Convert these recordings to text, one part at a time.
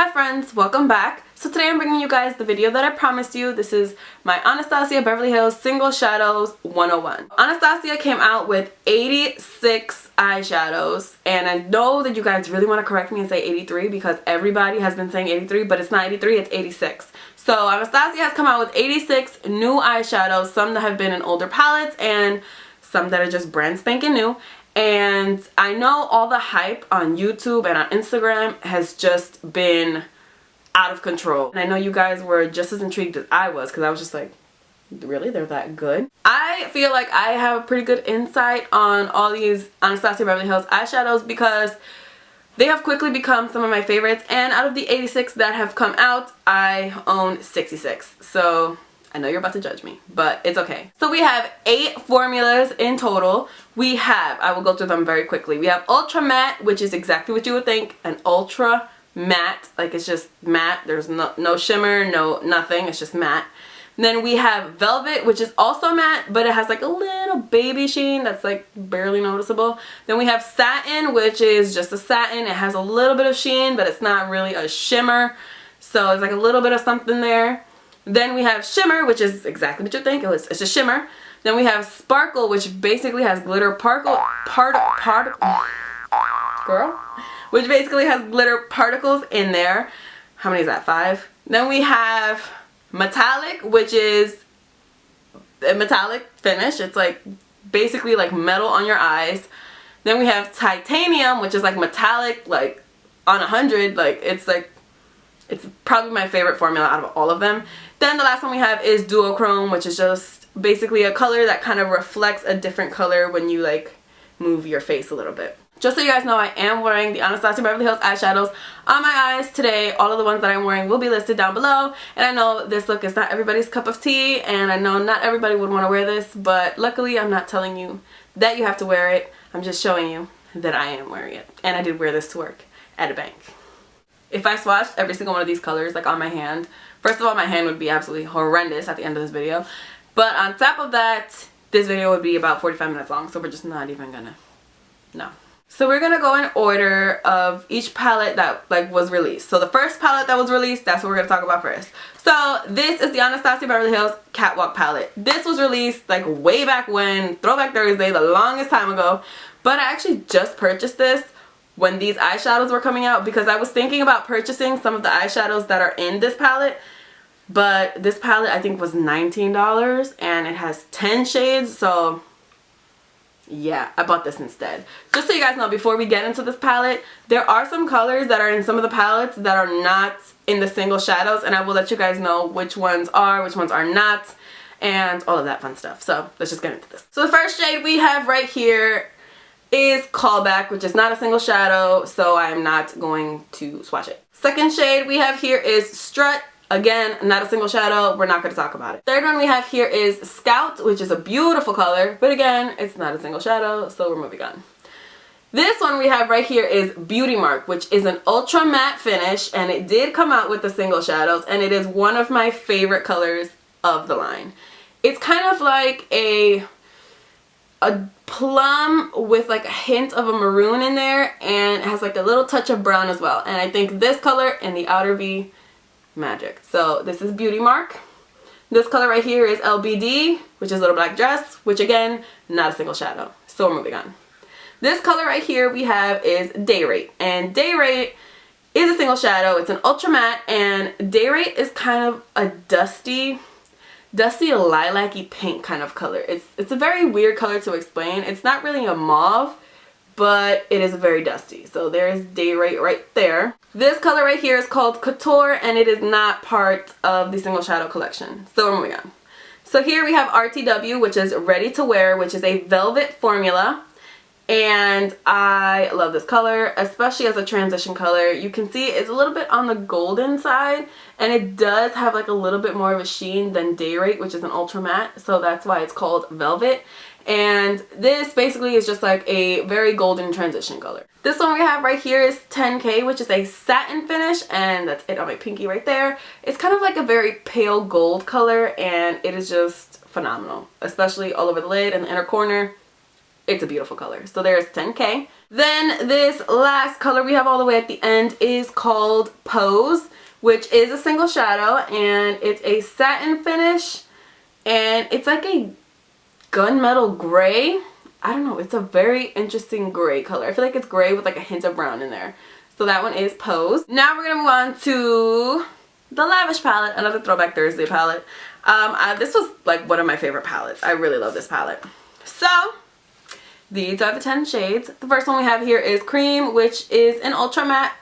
Hi friends, welcome back. So today I'm bringing you guys the video that I promised you. This is my Anastasia Beverly Hills Single Shadows 101. Anastasia came out with 86 eyeshadows, and I know that you guys really want to correct me and say 83 because everybody has been saying 83, but it's not 83, it's 86. So Anastasia has come out with 86 new eyeshadows, some that have been in older palettes and some that are just brand spanking new. And I know all the hype on YouTube and on Instagram has just been out of control. And I know you guys were just as intrigued as I was, because I was just like, really? They're that good? I feel like I have a pretty good insight on all these Anastasia Beverly Hills eyeshadows because they have quickly become some of my favorites. And out of the 86 that have come out, I own 66. So I know you're about to judge me, but it's okay. So we have 8 formulas in total. We have, I will go through them very quickly. We have Ultra Matte, which is exactly what you would think, an ultra matte, like it's just matte. There's no shimmer, no nothing, it's just matte. And then we have Velvet, which is also matte, but it has like a little baby sheen that's like barely noticeable. Then we have Satin, which is just a satin. It has a little bit of sheen, but it's not really a shimmer. So it's like a little bit of something there. Then we have Shimmer, which is exactly what you think. It's a shimmer. Then we have Sparkle, which basically has glitter which basically has glitter particles in there. How many is that? 5. Then we have Metallic, which is a metallic finish. It's like basically like metal on your eyes. Then we have Titanium, which is like metallic, like on 100. Like it's probably my favorite formula out of all of them. Then the last one we have is Duochrome, which is just basically a color that kind of reflects a different color when you like move your face a little bit. Just so you guys know, I am wearing the Anastasia Beverly Hills eyeshadows on my eyes today. All of the ones that I'm wearing will be listed down below. And I know this look is not everybody's cup of tea, and I know not everybody would want to wear this, but luckily I'm not telling you that you have to wear it. I'm just showing you that I am wearing it. And I did wear this to work at a bank. If I swatched every single one of these colors like on my hand, first of all, my hand would be absolutely horrendous at the end of this video. But on top of that, this video would be about 45 minutes long, so we're just not even gonna, no. So we're gonna go in order of each palette that like was released. So the first palette that was released, that's what we're gonna talk about first. So this is the Anastasia Beverly Hills Catwalk palette. This was released like way back when, Throwback Thursday, the longest time ago. But I actually just purchased this when these eyeshadows were coming out because I was thinking about purchasing some of the eyeshadows that are in this palette. But this palette I think was $19 and it has 10 shades, so yeah, I bought this instead. Just so you guys know, before we get into this palette, there are some colors that are in some of the palettes that are not in the single shadows, and I will let you guys know which ones are not, and all of that fun stuff. So let's just get into this. So the first shade we have right here is Callback, which is not a single shadow, so I'm not going to swatch it. Second shade we have here is Strut. Again, not a single shadow, we're not going to talk about it. Third one we have here is Scout, which is a beautiful color, but again, it's not a single shadow, so we're moving on. This one we have right here is Beauty Mark, which is an ultra matte finish, and it did come out with the single shadows, and it is one of my favorite colors of the line. It's kind of like a plum with like a hint of a maroon in there, and it has like a little touch of brown as well. And I think this color and the outer V, magic. So this is Beauty Mark. This color right here is LBD, which is Little Black Dress, which again, not a single shadow. So we're moving on. This color right here we have is Day Rate, and Day Rate is a single shadow. It's an ultra matte, and Day Rate is kind of a dusty lilac-y pink kind of color. It's a very weird color to explain. It's not really a mauve, but it is very dusty. So there's Day Rate right there. This color right here is called Couture, and it is not part of the single shadow collection. So we're moving on. So here we have RTW, which is Ready to Wear, which is a velvet formula. And I love this color, especially as a transition color. You can see it's a little bit on the golden side, and it does have like a little bit more of a sheen than Day Rate, which is an ultra matte, so that's why it's called Velvet. And this basically is just like a very golden transition color. This one we have right here is 10K, which is a satin finish, and that's it on my pinky right there. It's kind of like a very pale gold color, and it is just phenomenal, especially all over the lid and the inner corner. it's a beautiful color. So there's 10K. Then this last color we have all the way at the end is called Pose, which is a single shadow, and it's a satin finish, and it's like a gunmetal gray. I don't know, it's a very interesting gray color. I feel like it's gray with like a hint of brown in there. So that one is Pose. Now we're gonna move on to the Lavish palette, another Throwback Thursday palette. This was like one of my favorite palettes. I really love this palette. So these are the 10 shades. The first one we have here is Cream, which is an ultra matte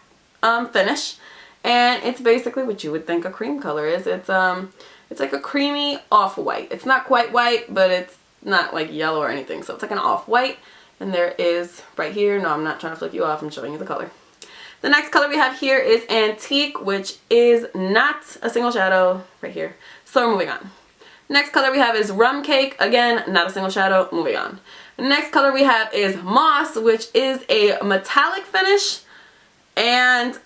finish, and it's basically what you would think a cream color is. It's like a creamy off-white. It's not quite white, but it's not like yellow or anything. So it's like an off-white, and there is right here. No, I'm not trying to flip you off. I'm showing you the color. The next color we have here is Antique, which is not a single shadow right here. So we're moving on. Next color we have is Rum Cake. Again, not a single shadow. Moving on. The next color we have is Moss, which is a metallic finish. And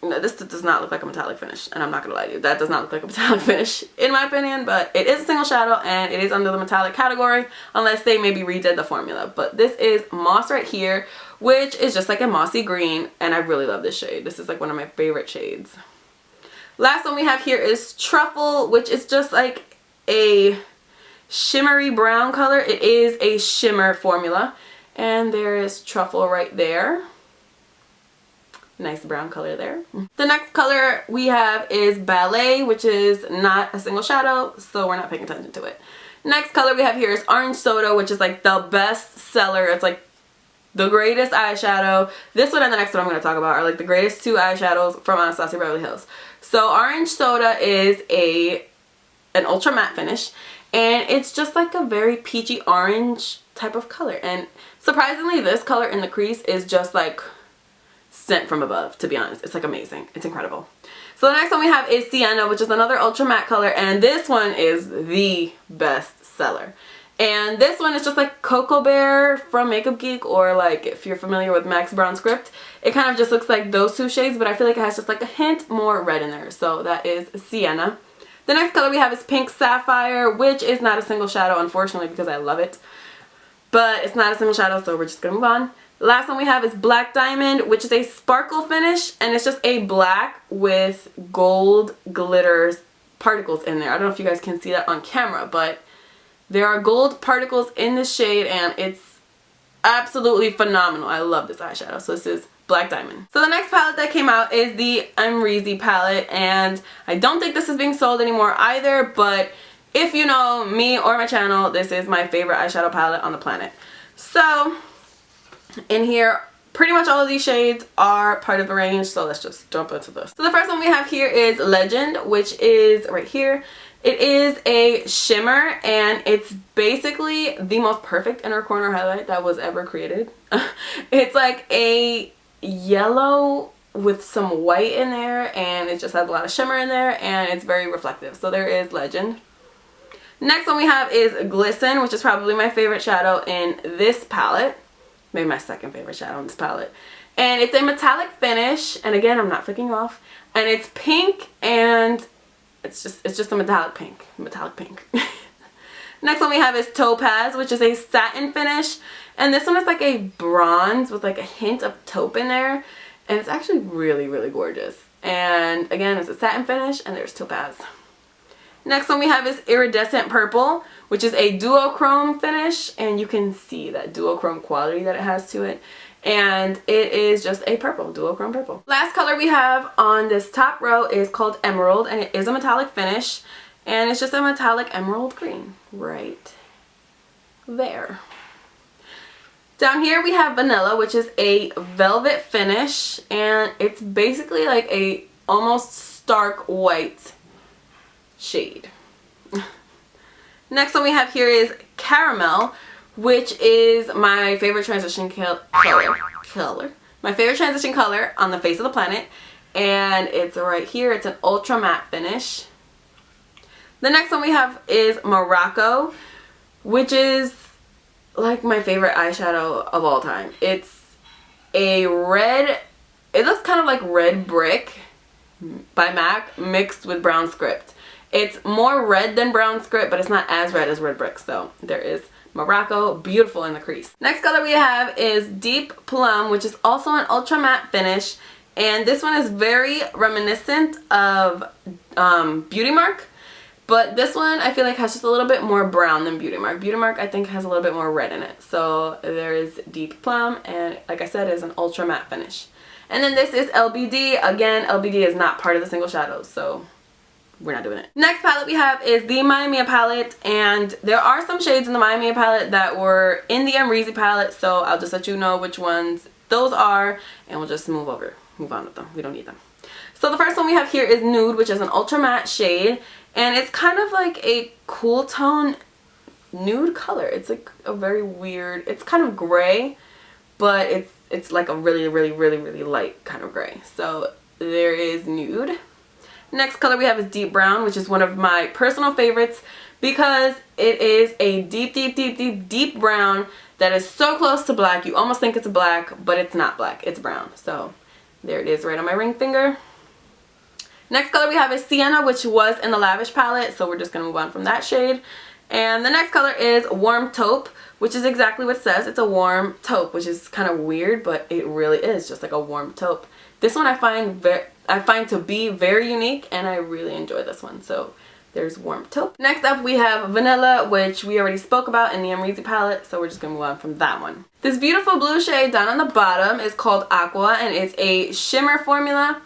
no, this does not look like a metallic finish, and I'm not gonna lie to you, that does not look like a metallic finish in my opinion, but it is a single shadow and it is under the metallic category unless they maybe redid the formula. But this is Moss right here, which is just like a mossy green, and I really love this shade. This is like one of my favorite shades. Last one we have here is Truffle, which is just like a shimmery brown color. It is a shimmer formula, and there is Truffle right there. Nice brown color there. The next color we have is Ballet, which is not a single shadow, so we're not paying attention to it. Next color we have here is Orange Soda, which is like the best seller. It's like the greatest eyeshadow. This one and the next one I'm going to talk about are like the greatest two eyeshadows from Anastasia Beverly Hills. So Orange Soda is an ultra matte finish, and it's just like a very peachy orange type of color. And surprisingly, this color in the crease is just like sent from above, to be honest. It's like amazing. It's incredible. So the next one we have is Sienna, which is another ultra matte color, and this one is the best seller. And this one is just like Cocoa Bear from Makeup Geek, or like if you're familiar with Max Brown Script, it kind of just looks like those two shades, but I feel like it has just like a hint more red in there. So that is Sienna. The next color we have is Pink Sapphire, which is not a single shadow, unfortunately, because I love it. But it's not a single shadow, so we're just going to move on. The last one we have is Black Diamond, which is a sparkle finish, and it's just a black with gold glitters particles in there. I don't know if you guys can see that on camera, but there are gold particles in this shade, and it's absolutely phenomenal. I love this eyeshadow. So this is Black Diamond. So the next palette that came out is the Emreezy palette, and I don't think this is being sold anymore either, but if you know me or my channel, this is my favorite eyeshadow palette on the planet. So in here, pretty much all of these shades are part of the range, so let's just jump into this. So the first one we have here is Legend, which is right here. It is a shimmer, and it's basically the most perfect inner corner highlight that was ever created. It's like a yellow with some white in there, and it just has a lot of shimmer in there, and it's very reflective. So there is Legend. Next one we have is Glisten, which is probably my favorite shadow in this palette. Maybe my second favorite shadow in this palette. And it's a metallic finish, and again, I'm not flicking you off. And it's pink, and it's just a metallic pink. Metallic pink. Next one we have is Topaz, which is a satin finish. And this one is like a bronze with like a hint of taupe in there. And it's actually really, really gorgeous. And again, it's a satin finish, and there's Topaz. Next one we have is Iridescent Purple, which is a duochrome finish, and you can see that duochrome quality that it has to it. And it is just a purple, duochrome purple. Last color we have on this top row is called Emerald, and it is a metallic finish, and it's just a metallic emerald green right there. Down here we have Vanilla, which is a velvet finish, and it's basically like a almost stark white shade. Next one we have here is Caramel, which is my favorite transition color. My favorite transition color on the face of the planet, and it's right here. It's an ultra matte finish. The next one we have is Morocco, which is like my favorite eyeshadow of all time. It's a red, it looks kind of like Red Brick by MAC mixed with Brown Script. It's more red than Brown Script, but it's not as red as Red Brick, so there is Morocco, beautiful in the crease. Next color we have is Deep Plum, which is also an ultra matte finish, and this one is very reminiscent of Beauty Mark, but this one I feel like has just a little bit more brown than Beauty Mark. Beauty Mark I think has a little bit more red in it. So there is Deep Plum, and like I said, is an ultra matte finish. And then this is LBD. Again, LBD is not part of the single shadows, so we're not doing it. Next palette we have is the Maya palette, and there are some shades in the Maya palette that were in the Amrezy palette, so I'll just let you know which ones those are, and we'll just move on with them. We don't need them. So the first one we have here is Nude, which is an ultra matte shade, and it's kind of like a cool tone nude color. It's like a very weird, it's kind of gray, but it's like a really light kind of gray. So there is Nude. Next color we have is Deep Brown, which is one of my personal favorites because it is a deep brown that is so close to black you almost think it's a black, but it's not black, it's brown. So there it is right on my ring finger. Next color we have is Sienna, which was in the Lavish palette, so we're just going to move on from that shade. And the next color is Warm Taupe, which is exactly what it says. It's a warm taupe, which is kind of weird, but it really is just like a warm taupe. This one I find to be very unique, and I really enjoy this one. So there's Warm Taupe. Next up we have Vanilla, which we already spoke about in the Amrezy palette, so we're just going to move on from that one. This beautiful blue shade down on the bottom is called Aqua, and it's a shimmer formula,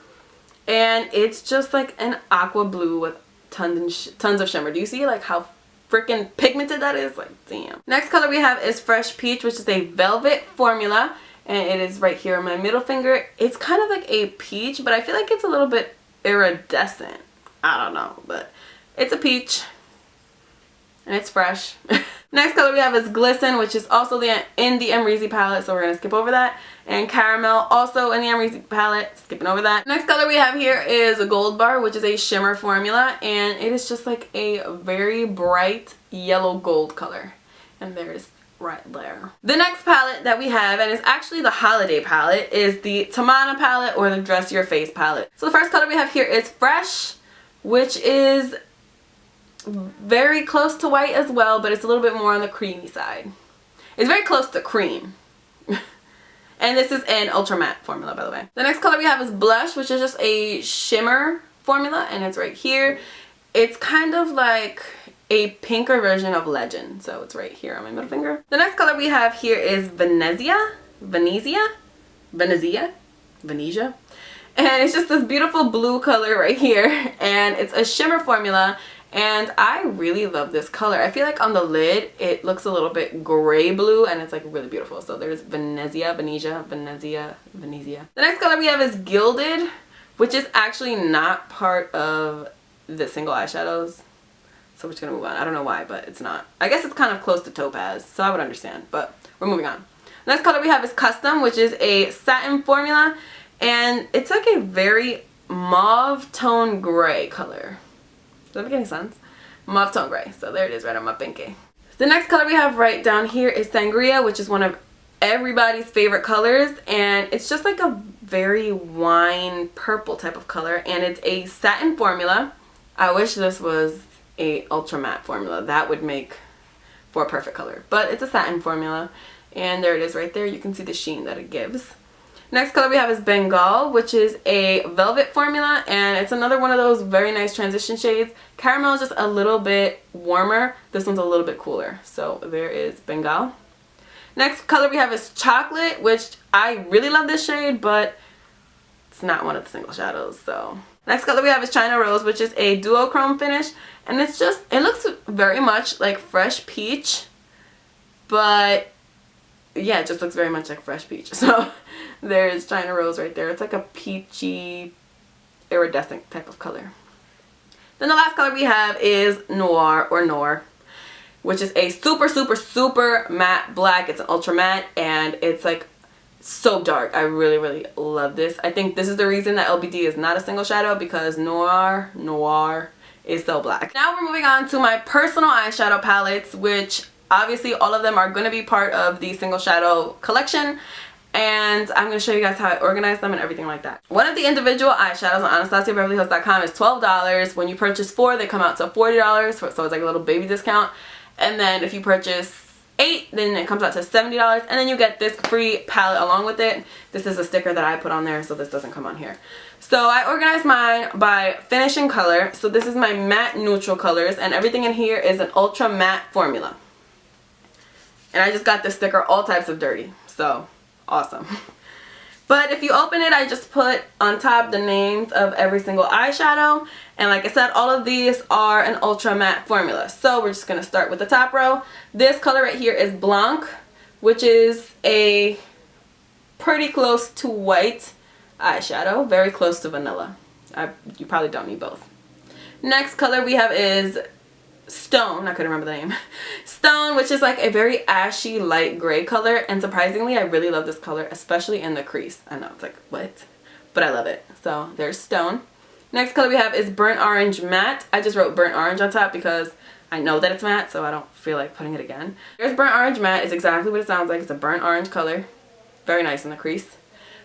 and it's just like an aqua blue with tons of shimmer. Do you see like how freaking pigmented that is? Like, damn. Next color we have is Fresh Peach, which is a velvet formula, and it is right here on my middle finger. It's kind of like a peach, but I feel like it's a little bit iridescent. I don't know, but it's a peach and it's fresh. Next color we have is Glisten, which is also in the Amrezy palette, so we're going to skip over that. And Caramel, also in the Amrezy palette, skipping over that. Next color we have here is a Gold Bar, which is a shimmer formula, and it is just like a very bright yellow gold color. And there's right there. The next palette that we have, and it's actually the holiday palette, is the Tamana palette or the Dress Your Face palette. So the first color we have here is Fresh, which is very close to white as well, but it's a little bit more on the creamy side. It's very close to cream. And this is an ultra matte formula, by the way. The next color we have is Blush, which is just a shimmer formula, and it's right here. It's kind of like a pinker version of Legend, so it's right here on my middle finger. The next color we have here is Venezia, and it's just this beautiful blue color right here, and it's a shimmer formula, and I really love this color. I feel like on the lid it looks a little bit gray blue, and it's like really beautiful. So there's Venezia. The next color we have is Gilded, which is actually not part of the single eyeshadows, so we're just gonna move on. I don't know why, but it's not. I guess it's kind of close to Topaz, so I would understand, but we're moving on. The next color we have is Custom, which is a satin formula, and it's like a very mauve tone gray color. Does that make any sense? Mauve tone gray. So there it is right on my pinky. The next color we have right down here is Sangria, which is one of everybody's favorite colors, and it's just like a very wine purple type of color, and it's a satin formula. I wish this was a ultra matte formula. That would make for a perfect color, but it's a satin formula, and there it is right there. You can see the sheen that it gives. Next color we have is Bengal, which is a velvet formula, and it's another one of those very nice transition shades. Caramel is just a little bit warmer. This one's a little bit cooler. So there is Bengal. Next color we have is Chocolate, which I really love this shade, but it's not one of the single shadows. So next color we have is China Rose, which is a duochrome finish, and it's just, it looks very much like Fresh Peach, but yeah, it just looks very much like Fresh Peach. So there's China Rose right there. It's like a peachy, iridescent type of color. Then the last color we have is Noir, or Noir, which is a super matte black. It's an ultra matte, and it's like so dark. I really love this. I think this is the reason that LBD is not a single shadow, because Noir is so black. Now we're moving on to my personal eyeshadow palettes, which obviously all of them are going to be part of the single shadow collection, and I'm going to show you guys how I organize them and everything like that. One of the individual eyeshadows on AnastasiaBeverlyHills.com is $12. When you purchase 4, they come out to $40, so it's like a little baby discount. And then if you purchase 8, 8, then it comes out to $70, and then you get this free palette along with it. This is a sticker that I put on there, so this doesn't come on here. So I organized mine by finish and color. So this is my matte neutral colors, and everything in here is an ultra matte formula. And I just got this sticker all types of dirty, so awesome. But if you open it, I just put on top the names of every single eyeshadow. And like I said, all of these are an ultra matte formula. So we're just going to start with the top row. This color right here is Blanc, which is a pretty close to white eyeshadow. Very close to vanilla. You probably don't need both. Next color we have is Stone. I couldn't remember the name. Stone, which is like a very ashy light gray color, and surprisingly I really love this color, especially in the crease. I know it's like, what? But I love it. So there's Stone. Next color we have is Burnt Orange Matte. I just wrote Burnt Orange on top because I know that it's matte, so I don't feel like putting it again. There's Burnt Orange Matte. It's exactly what it sounds like. It's a burnt orange color. Very nice in the crease.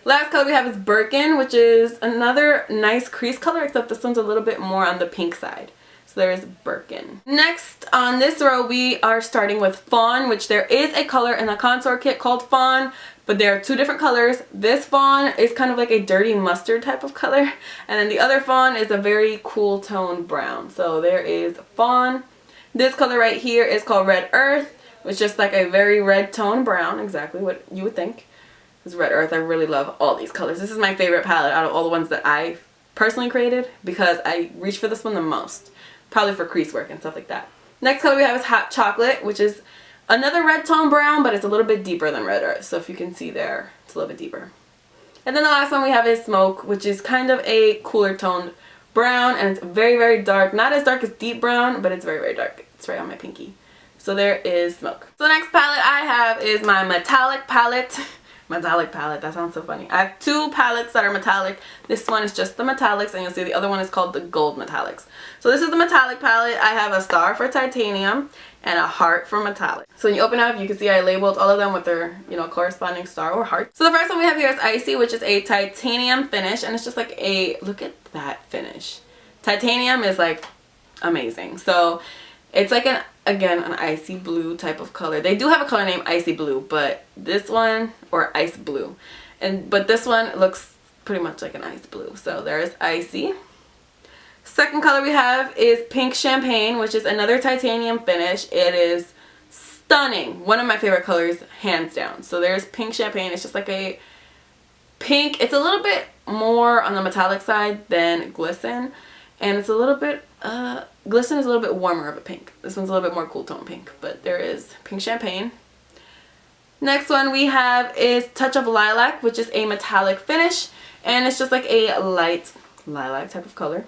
Last color we have is Birkin, which is another nice crease color, except this one's a little bit more on the pink side. So there's Birkin. Next on this row we are starting with Fawn, which there is a color in the contour kit called Fawn, but there are two different colors. This Fawn is kind of like a dirty mustard type of color, and then the other Fawn is a very cool tone brown. So there is Fawn. This color right here is called Red Earth, which is just like a very red tone brown, exactly what you would think. This Red Earth, I really love all these colors. This is my favorite palette out of all the ones that I personally created because I reach for this one the most. Probably for crease work and stuff like that. Next color we have is Hot Chocolate, which is another red tone brown, but it's a little bit deeper than Red Earth. So if you can see there, it's a little bit deeper. And then the last one we have is Smoke, which is kind of a cooler toned brown, and it's very, very dark. Not as dark as deep brown, but it's very, very dark. It's right on my pinky. So there is Smoke. So the next palette I have is my metallic palette. Metallic palette, that sounds so funny. I have two palettes that are metallic. This one is just the metallics, and you'll see the other one is called the gold metallics. So this is the metallic palette. I have a star for titanium and a heart for metallic. So when you open up, you can see I labeled all of them with their, you know, corresponding star or heart. So the first one we have here is Icy, which is a titanium finish, and it's just like a, look at that finish. Titanium is like amazing. So it's like an, again, an icy blue type of color. They do have a color named Icy Blue, but this one, or Ice Blue, but this one looks pretty much like an ice blue. So there's Icy. Second color we have is Pink Champagne, which is another titanium finish. It is stunning. One of my favorite colors, hands down. So there's Pink Champagne. It's just like a pink. It's a little bit more on the metallic side than Glisten, and it's a little bit Glisten is a little bit warmer of a pink. This one's a little bit more cool tone pink, but there is Pink Champagne. Next one we have is Touch of Lilac, which is a metallic finish, and it's just like a light lilac type of color.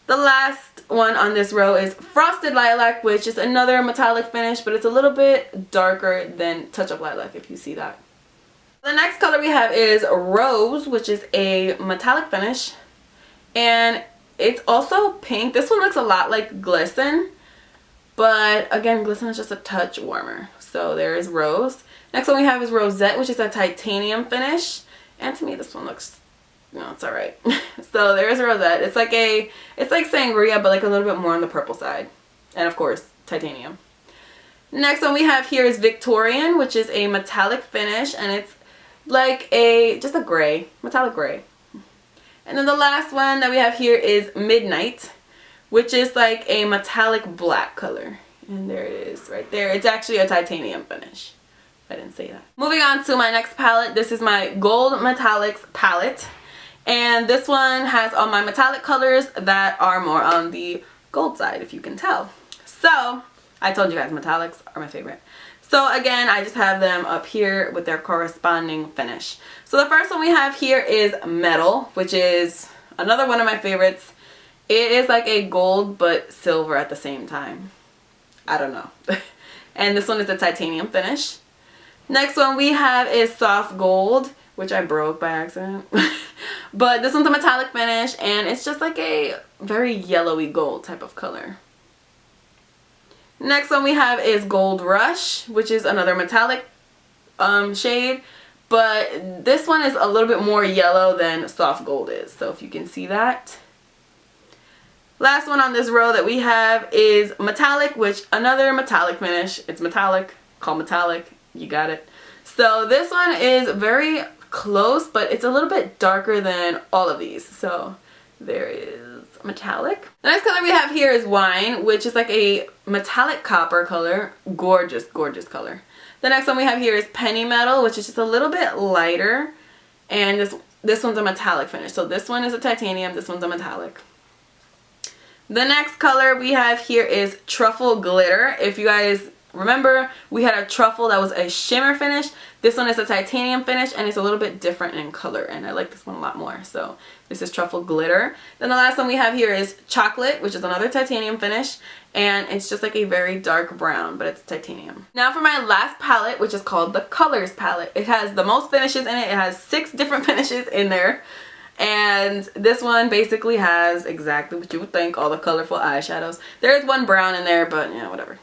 The last one on this row is Frosted Lilac, which is another metallic finish, but it's a little bit darker than Touch of Lilac, if you see that. The next color we have is Rose, which is a metallic finish, and it's also pink. This one looks a lot like Glisten, but again, Glisten is just a touch warmer. So there is Rose. Next one we have is Rosette, which is a titanium finish, and to me this one looks, you know, it's alright. So there is Rosette. It's like Sangria, but like a little bit more on the purple side, and of course titanium. Next one we have here is Victorian, which is a metallic finish, and it's like just a gray, metallic gray. And then the last one that we have here is Midnight, which is like a metallic black color. And there it is right there. It's actually a titanium finish. I didn't say that. Moving on to my next palette. This is my Gold Metallics palette. And this one has all my metallic colors that are more on the gold side, if you can tell. So, I told you guys metallics are my favorite. So again, I just have them up here with their corresponding finish. So the first one we have here is Metal, which is another one of my favorites. It is like a gold but silver at the same time. I don't know. And this one is a titanium finish. Next one we have is Soft Gold, which I broke by accident. But this one's a metallic finish, and it's just like a very yellowy gold type of color. Next one we have is Gold Rush, which is another metallic shade, but this one is a little bit more yellow than Soft Gold is, so if you can see that. Last one on this row that we have is Metallic, which another metallic finish. It's metallic, called metallic. You got it. So this one is very close, but it's a little bit darker than all of these. So there is metallic. The next color we have here is wine, which is like a metallic copper color. Gorgeous, gorgeous color. The next one we have here is penny metal, which is just a little bit lighter. And this one's a metallic finish. So this one is a titanium, this one's a metallic. The next color we have here is truffle glitter. If you guys remember, we had a truffle that was a shimmer finish. This one is a titanium finish, and it's a little bit different in color, and I like this one a lot more. So this is truffle glitter. Then the last one we have here is chocolate, which is another titanium finish, and it's just like a very dark brown, but it's titanium. Now for my last palette, which is called the Colors palette. It has the most finishes in it. It has 6 different finishes in there. And this one basically has exactly what you would think, all the colorful eyeshadows. There is one brown in there, but yeah, whatever.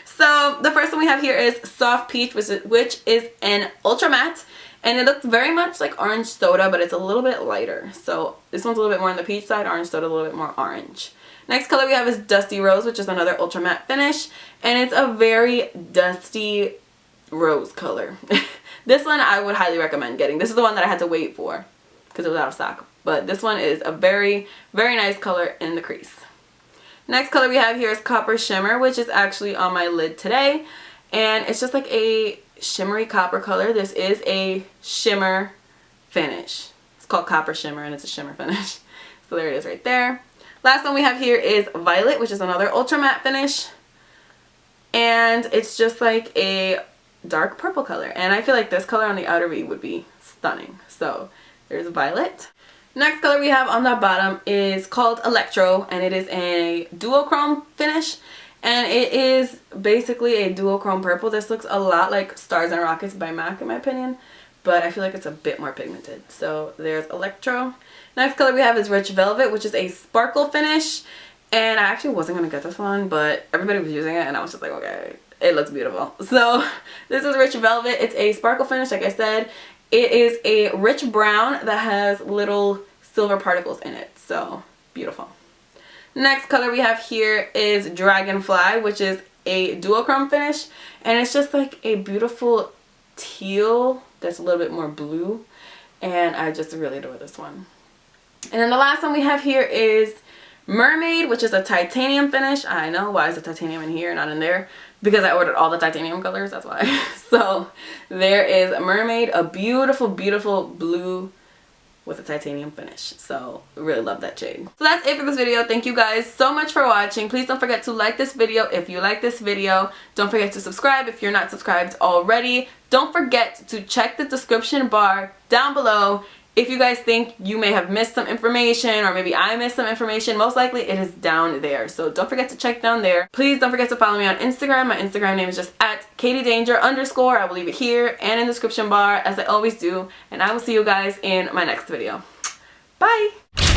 So the first one we have here is Soft Peach, which is an ultra matte. And it looks very much like orange soda, but it's a little bit lighter. So this one's a little bit more on the peach side, orange soda a little bit more orange. Next color we have is Dusty Rose, which is another ultra matte finish. And it's a very dusty rose color. This one I would highly recommend getting. This is the one that I had to wait for, because it was out of stock. But this one is a very, very nice color in the crease. Next color we have here is Copper Shimmer, which is actually on my lid today. And it's just like a shimmery copper color. This is a shimmer finish. It's called Copper Shimmer, and it's a shimmer finish. So there it is right there. Last one we have here is Violet, which is another ultra matte finish. And it's just like a dark purple color. And I feel like this color on the outer V would be stunning. So there's Violet. Next color we have on the bottom is called Electro, and it is a duochrome finish. And it is basically a duochrome purple. This looks a lot like Stars and Rockets by MAC in my opinion, but I feel like it's a bit more pigmented. So there's Electro. Next color we have is Rich Velvet, which is a sparkle finish. And I actually wasn't going to get this one, but everybody was using it and I was just like, okay, it looks beautiful. So this is Rich Velvet. It's a sparkle finish, like I said. It is a rich brown that has little silver particles in it. So beautiful. Next color we have here is Dragonfly, which is a duochrome finish. And it's just like a beautiful teal that's a little bit more blue. And I just really adore this one. And then the last one we have here is Mermaid, which is a titanium finish. I know, why is the titanium in here, not in there? Because I ordered all the titanium colors, that's why. So there is Mermaid, a beautiful, beautiful blue with a titanium finish. So really love that shade. So that's it for this video. Thank you guys so much for watching. Please don't forget to like this video if you like this video. Don't forget to subscribe if you're not subscribed already. Don't forget to check the description bar down below if you guys think you may have missed some information, or maybe I missed some information. Most likely it is down there. So don't forget to check down there. Please don't forget to follow me on Instagram. My Instagram name is just @KatieDanger_. I will leave it here and in the description bar as I always do. And I will see you guys in my next video. Bye!